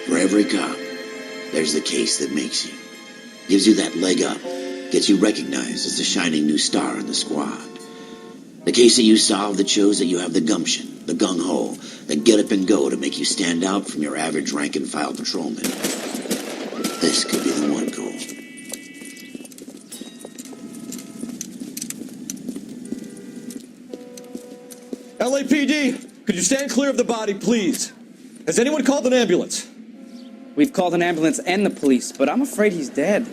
For every cop, there's the case that makes you. Gives you that leg up. Gets you recognized as the shining new star in the squad. The case that you solve that shows that you have the gumption, the gung-ho, the get up and go to make you stand out from your average rank-and-file patrolman. This could be the one, Cole. LAPD, could you stand clear of the body, please? Has anyone called an ambulance? We've called an ambulance and the police, but I'm afraid he's dead.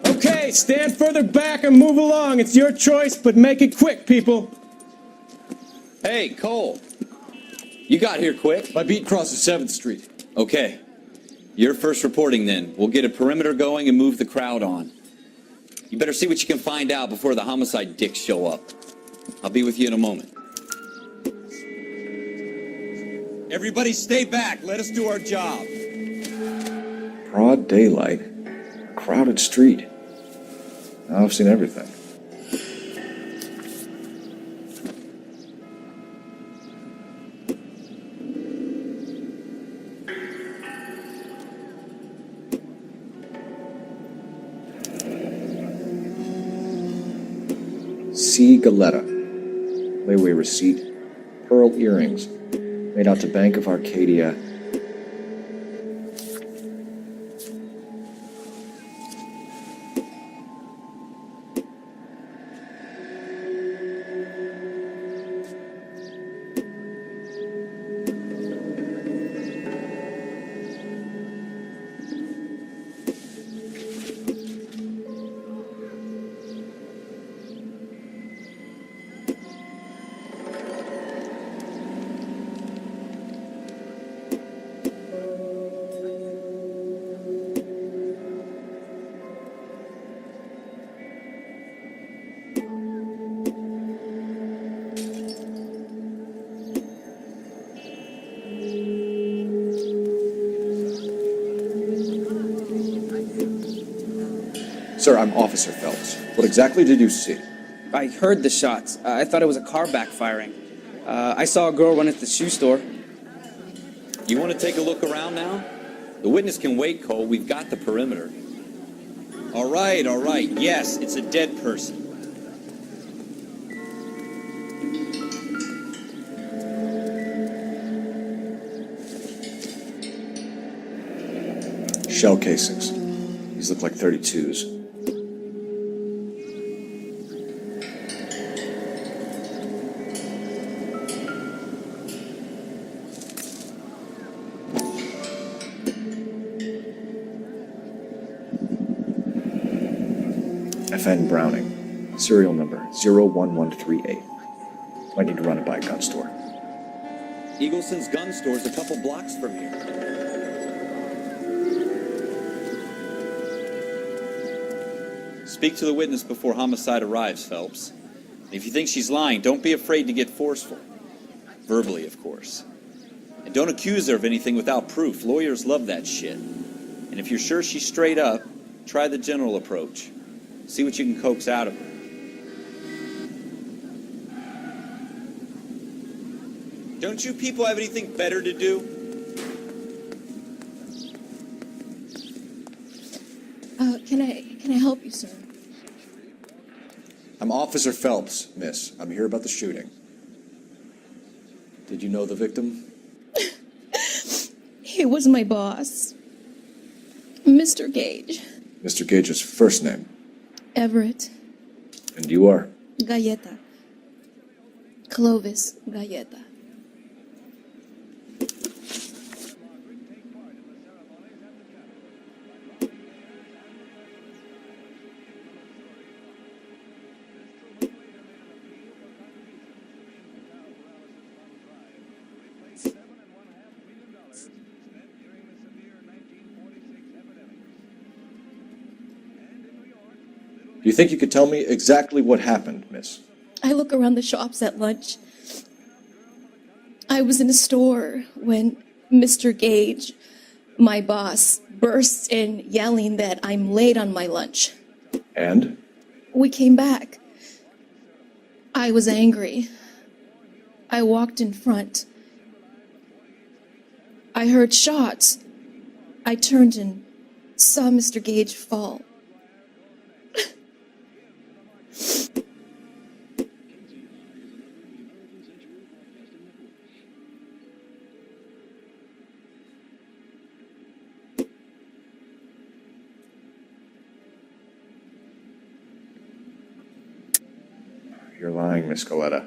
Okay, stand further back and move along. It's your choice, but make it quick, people. Hey, Cole. You got here quick. My beat crosses 7th Street. Okay. You're first reporting then. We'll get a perimeter going and move the crowd on. You better see what you can find out before the homicide dicks show up. I'll be with you in a moment. Everybody stay back. Let us do our job. Broad daylight. Crowded street. Now I've seen everything. C. Galetta. Layaway receipt. Pearl earrings. Made out to Bank of Arcadia. Sir, I'm Officer Phelps. What exactly did you see? I heard the shots. I thought it was a car backfiring. I saw a girl run at the shoe store. You want to take a look around now? The witness can wait, Cole. We've got the perimeter. All right. Yes, it's a dead person. Shell casings. These look like 32s. FN Browning, serial number 01138. Might need to run it by a gun store. Eagleson's gun store's a couple blocks from here. Speak to the witness before homicide arrives, Phelps. If you think she's lying, don't be afraid to get forceful. Verbally, of course. And don't accuse her of anything without proof. Lawyers love that shit. And if you're sure she's straight up, try the general approach. See what you can coax out of her. Don't you people have anything better to do? Can I help you, sir? I'm Officer Phelps, miss. I'm here about the shooting. Did you know the victim? He was my boss, Mr. Gage. Mr. Gage's first name. Everett. And you are? Galleta. Clovis Galleta. Do you think you could tell me exactly what happened, miss? I look around the shops at lunch. I was in a store when Mr. Gage, my boss, bursts in yelling that I'm late on my lunch. And? We came back. I was angry. I walked in front I heard shots. I turned and saw Mr. Gage fall. You're lying, Miss Coletta.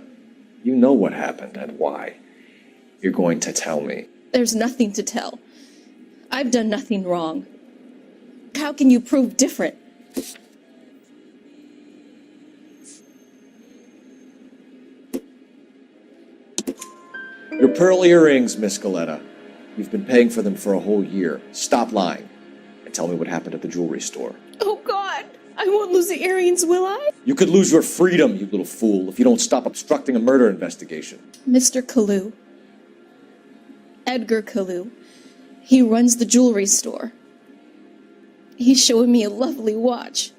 You know what happened and why. You're going to tell me. There's nothing to tell. I've done nothing wrong. How can you prove different? Your pearl earrings, Miss Coletta. You've been paying for them for a whole year. Stop lying and tell me what happened at the jewelry store. Oh, God. I won't lose the earrings, will I? You could lose your freedom, you little fool, if you don't stop obstructing a murder investigation. Mr. Kalu. Edgar Kalu. He runs the jewelry store. He's showing me a lovely watch.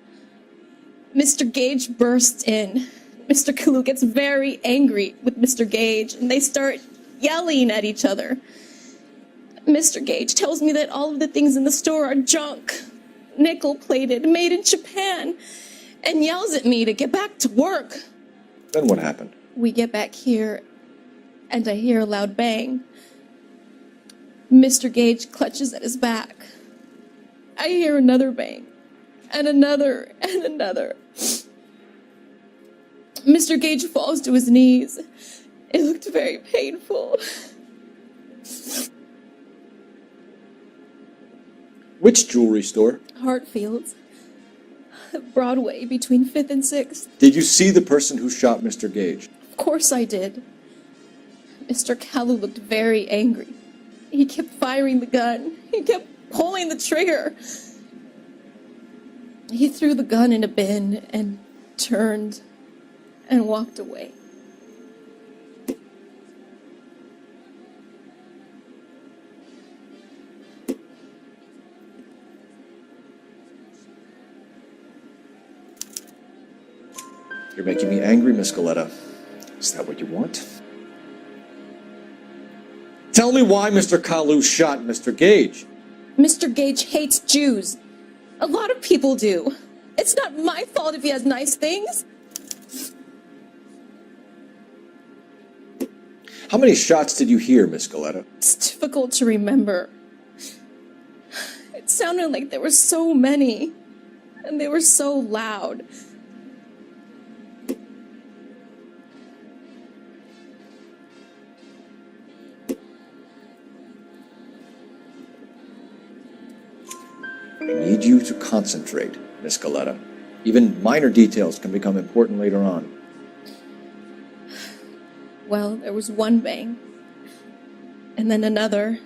Mr. Gage bursts in. Mr. Kalu gets very angry with Mr. Gage, and they start yelling at each other. Mr. Gage tells me that all of the things in the store are junk, nickel-plated, made in Japan, and yells at me to get back to work. Then what happened? We get back here, and I hear a loud bang. Mr. Gage clutches at his back. I hear another bang, and another, and another. Mr. Gage falls to his knees. It looked very painful. Which jewelry store? Hartfield's. Broadway, between 5th and 6th. Did you see the person who shot Mr. Gage? Of course I did. Mr. Kalu looked very angry. He kept firing the gun. He kept pulling the trigger. He threw the gun in a bin and turned and walked away. You're making me angry, Miss Coletta. Is that what you want? Tell me why Mr. Kalu shot Mr. Gage. Mr. Gage hates Jews. A lot of people do. It's not my fault if he has nice things. How many shots did you hear, Miss Coletta? It's difficult to remember. It sounded like there were so many, and they were so loud. I need you to concentrate, Miss Coletta. Even minor details can become important later on. Well, there was one bang, and then another,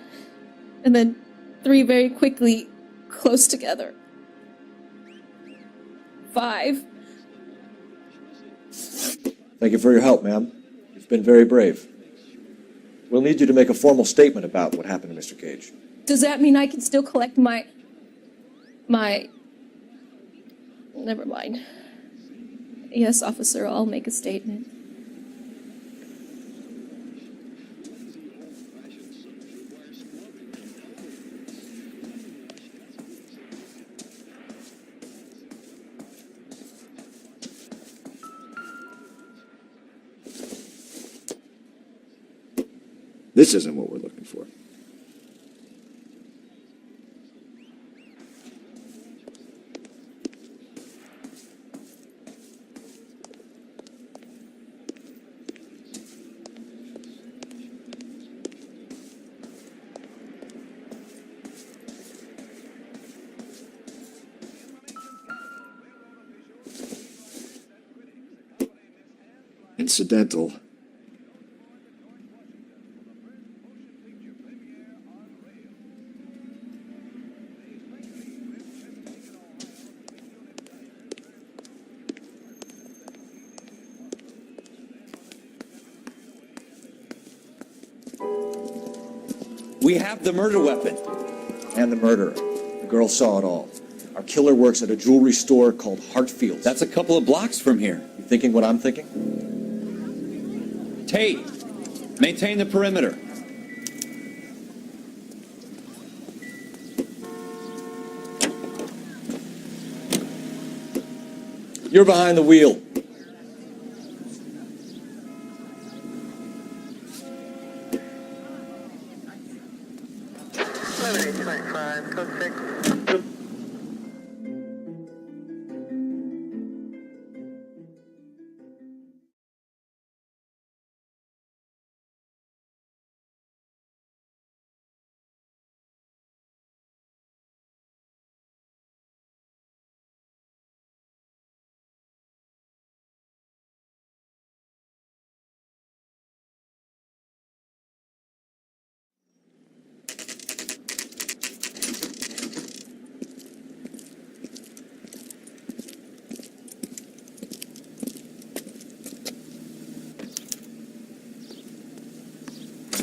and then 3 very quickly, close together. 5. Thank you for your help, ma'am. You've been very brave. We'll need you to make a formal statement about what happened to Mr. Gage. Does that mean I can still collect my... Never mind. Yes, officer, I'll make a statement. This isn't what we're looking for. Incidental. We have the murder weapon. And the murderer. The girl saw it all. Our killer works at a jewelry store called Hartfield's. That's a couple of blocks from here. You thinking what I'm thinking? Tate, maintain the perimeter. You're behind the wheel.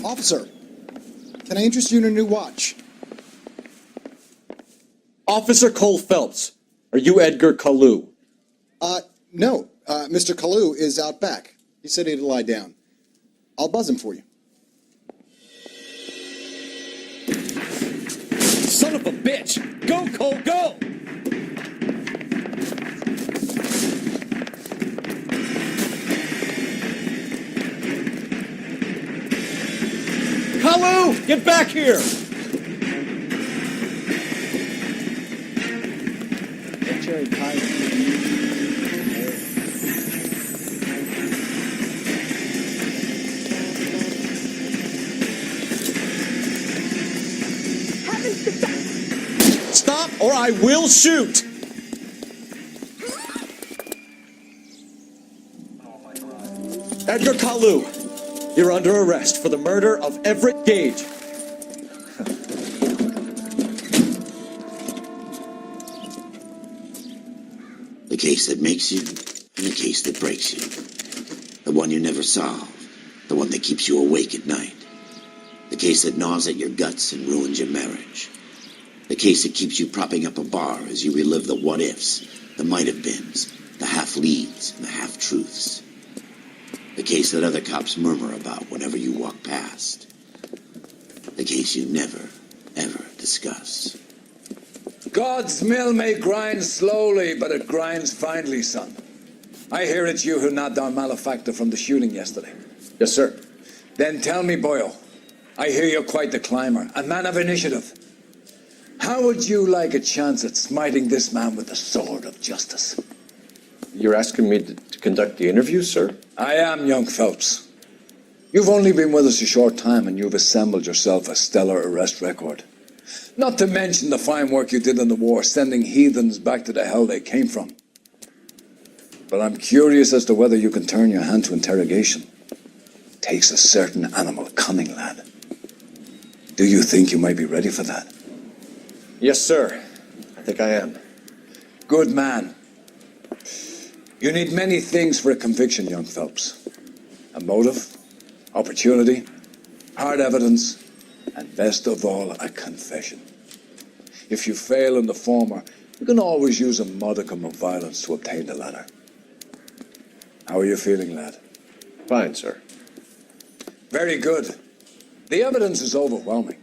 Officer, can I interest you in a new watch? Officer Cole Phelps, are you Edgar Kalu? No. Mr. Kalu is out back. He said he'd lie down. I'll buzz him for you. Son of a bitch! Go, Cole, go! Kalu, get back here! Stop or I will shoot! Edgar Kalu, you're under arrest for the murder of Everett Gage. The case that makes you, and the case that breaks you. The one you never solve, the one that keeps you awake at night. The case that gnaws at your guts and ruins your marriage. The case that keeps you propping up a bar as you relive the what-ifs, the might-have-beens, the half-leads, and the half-truths. The case that other cops murmur about whenever you walk past. The case you never, ever discuss. God's mill may grind slowly, but it grinds finely, son. I hear it's you who nabbed our malefactor from the shooting yesterday. Yes, sir. Then tell me, Boyle, I hear you're quite the climber, a man of initiative. How would you like a chance at smiting this man with the sword of justice? You're asking me to conduct the interview, sir? I am, young Phelps. You've only been with us a short time, and you've assembled yourself a stellar arrest record. Not to mention the fine work you did in the war, sending heathens back to the hell they came from. But I'm curious as to whether you can turn your hand to interrogation. Takes a certain animal cunning, lad. Do you think you might be ready for that? Yes, sir. I think I am. Good man. You need many things for a conviction, young Phelps. A motive, opportunity, hard evidence, and best of all, a confession. If you fail in the former, you can always use a modicum of violence to obtain the latter. How are you feeling, lad? Fine, sir. Very good. The evidence is overwhelming.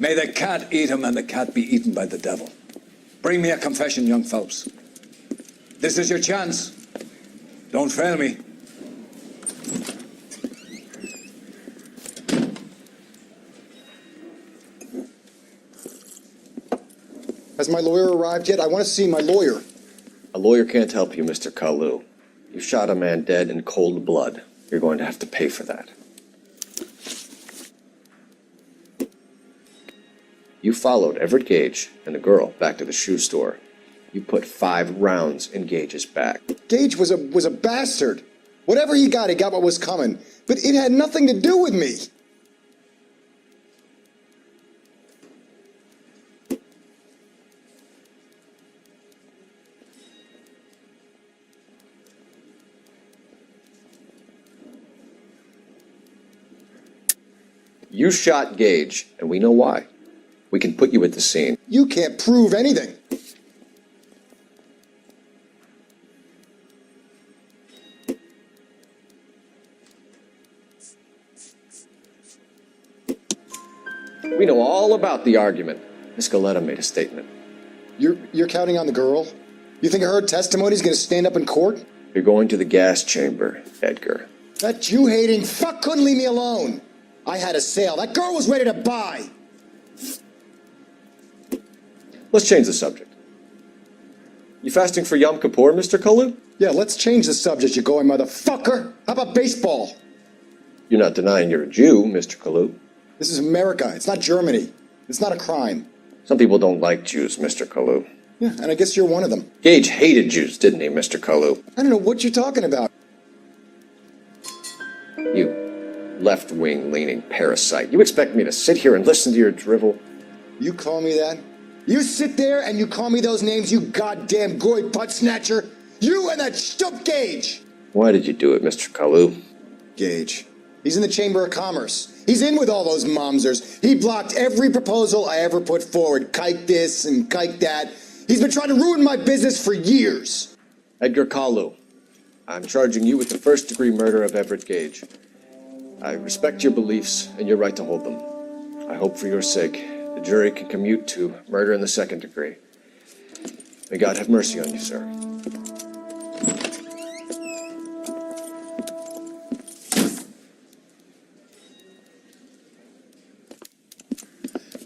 May the cat eat him and the cat be eaten by the devil. Bring me a confession, young Phelps. This is your chance. Don't fail me. Has my lawyer arrived yet? I want to see my lawyer. A lawyer can't help you, Mr. Kalu. You shot a man dead in cold blood. You're going to have to pay for that. You followed Everett Gage and the girl back to the shoe store. You put 5 rounds in Gage's back. Gage was a bastard. Whatever he got what was coming. But it had nothing to do with me. You shot Gage, and we know why. We can put you at the scene. You can't prove anything. We know all about the argument. Miss Galetta made a statement. You're counting on the girl? You think her testimony is going to stand up in court? You're going to the gas chamber, Edgar. That Jew-hating fuck couldn't leave me alone. I had a sale. That girl was ready to buy. Let's change the subject. You fasting for Yom Kippur, Mr. Kalu? Yeah, let's change the subject, you going motherfucker. How about baseball? You're not denying you're a Jew, Mr. Kalu. This is America. It's not Germany. It's not a crime. Some people don't like Jews, Mr. Kalu. Yeah, and I guess you're one of them. Gage hated Jews, didn't he, Mr. Kalu? I don't know what you're talking about. You left-wing leaning parasite. You expect me to sit here and listen to your drivel? You call me that? You sit there and you call me those names, you goddamn goy butt snatcher? You and that stup Gage! Why did you do it, Mr. Kalu? Gage. He's in the Chamber of Commerce. He's in with all those momsers. He blocked every proposal I ever put forward. Kike this and kike that. He's been trying to ruin my business for years. Edgar Kalu, I'm charging you with the first-degree murder of Everett Gage. I respect your beliefs and your right to hold them. I hope for your sake the jury can commute to murder in the second degree. May God have mercy on you, sir.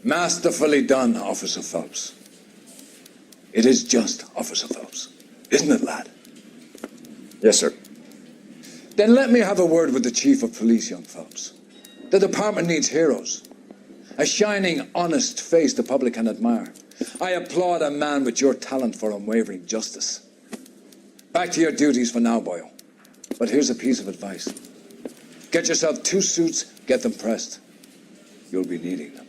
Masterfully done, Officer Phelps. It is just, Officer Phelps. Isn't it, lad? Yes, sir. Then let me have a word with the Chief of Police, young Phelps. The department needs heroes. A shining, honest face the public can admire. I applaud a man with your talent for unwavering justice. Back to your duties for now, boyo. But here's a piece of advice. Get yourself 2 suits, get them pressed. You'll be needing them.